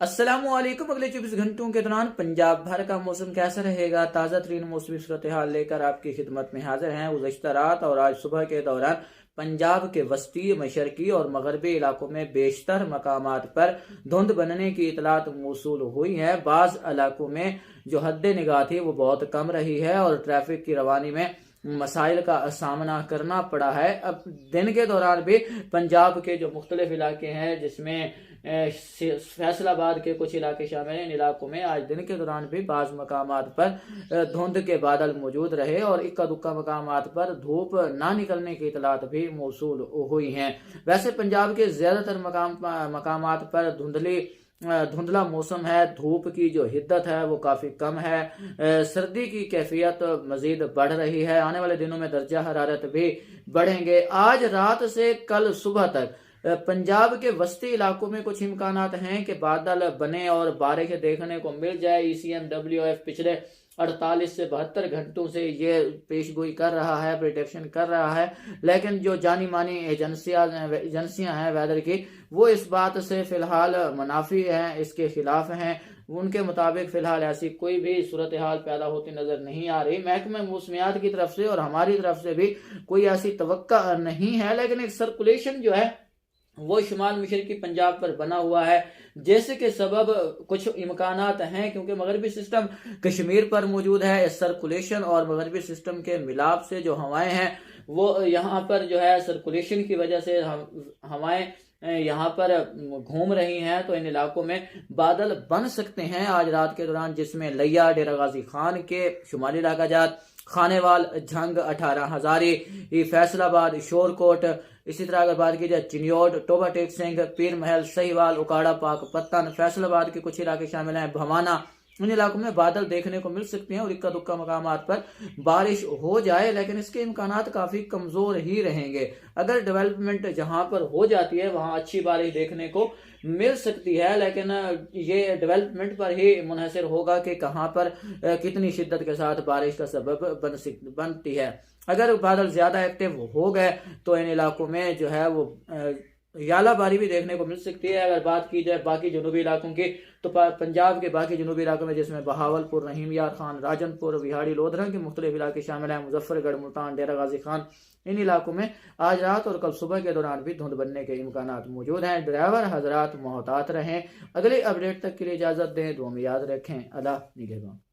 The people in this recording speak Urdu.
السلام علیکم۔ اگلے 24 گھنٹوں کے دوران پنجاب بھر کا موسم کیسا رہے گا؟ تازہ ترین موسمی صورتحال لے کر آپ کی خدمت میں حاضر ہیں۔ گزشتہ رات اور آج صبح کے دوران پنجاب کے وسطی، مشرقی اور مغربی علاقوں میں بیشتر مقامات پر دھند بننے کی اطلاعات موصول ہوئی ہیں۔ بعض علاقوں میں جو حد نگاہ تھی وہ بہت کم رہی ہے اور ٹریفک کی روانی میں مسائل کا سامنا کرنا پڑا ہے۔ اب دن کے دوران بھی پنجاب کے جو مختلف علاقے ہیں، جس میں فیصل آباد کے کچھ علاقے شامل ہیں، ان علاقوں میں آج دن کے دوران بھی بعض مقامات پر دھند کے بادل موجود رہے اور اکا دکا مقامات پر دھوپ نہ نکلنے کی اطلاعات بھی موصول ہوئی ہیں۔ ویسے پنجاب کے زیادہ تر مقامات پر دھندلا موسم ہے۔ دھوپ کی جو حدت ہے وہ کافی کم ہے۔ سردی کی کیفیت مزید بڑھ رہی ہے۔ آنے والے دنوں میں درجہ حرارت بھی بڑھیں گے۔ آج رات سے کل صبح تک پنجاب کے وسطی علاقوں میں کچھ امکانات ہیں کہ بادل بنے اور بارش دیکھنے کو مل جائے۔ ECMWF پچھلے 48 سے 72 گھنٹوں سے یہ پیش گوئی کر رہا ہے، پریڈکشن کر رہا ہے، لیکن جو جانی مانی ایجنسیاں ہیں ویدر کی، وہ اس بات سے فی الحال منافی ہیں، اس کے خلاف ہیں۔ ان کے مطابق فی الحال ایسی کوئی بھی صورتحال پیدا ہوتی نظر نہیں آ رہی۔ محکمہ موسمیات کی طرف سے اور ہماری طرف سے بھی کوئی ایسی توقع نہیں ہے، لیکن ایک سرکولیشن جو ہے وہ شمال مشرقی پنجاب پر بنا ہوا ہے، جیسے کہ سبب کچھ امکانات ہیں کیونکہ مغربی سسٹم کشمیر پر موجود ہے۔ اس سرکولیشن اور مغربی سسٹم کے ملاپ سے جو ہوائیں ہیں وہ یہاں پر جو ہے سرکولیشن کی وجہ سے ہوائیں یہاں پر گھوم رہی ہیں، تو ان علاقوں میں بادل بن سکتے ہیں آج رات کے دوران، جس میں لیا، ڈیرہ غازی خان کے شمالی علاقہ جات، خانیوال، جھنگ، 18 ہزاری، فیصل آباد، شور کوٹ، اسی طرح اگر بات کی جائے چنیوٹ، ٹوبا ٹیک سنگھ، پیر محل، سہیوال، اکاڑا، پاک پتن، فیصل آباد کے کچھ علاقے شامل ہیں، بھوانا، ان علاقوں میں بادل دیکھنے کو مل سکتے ہیں اور اکا دکا مقامات پر بارش ہو جائے، لیکن اس کے امکانات کافی کمزور ہی رہیں گے۔ اگر ڈیولپمنٹ جہاں پر ہو جاتی ہے وہاں اچھی بارش دیکھنے کو مل سکتی ہے، لیکن یہ ڈیولپمنٹ پر ہی منحصر ہوگا کہ کہاں پر کتنی شدت کے ساتھ بارش کا سبب بنتی ہے۔ اگر بادل زیادہ ایکٹیو ہو گئے تو ان علاقوں میں جو ہے وہ یالہ باری بھی دیکھنے کو مل سکتی ہے۔ اگر بات کی جائے باقی جنوبی علاقوں کی تو پنجاب کے باقی جنوبی علاقوں میں، جس میں بہاول پور، رحیم یار خان، راجن پور، وہاڑی، لودھرا کے مختلف علاقے شامل ہیں، مظفر گڑھ، ملتان، ڈیرہ غازی خان، ان علاقوں میں آج رات اور کل صبح کے دوران بھی دھند بننے کے امکانات موجود ہیں۔ ڈرائیور حضرات محتاط رہیں۔ اگلی اپڈیٹ تک کے لیے اجازت دیں، دعا میں یاد رکھیں۔ اللہ نگہبان۔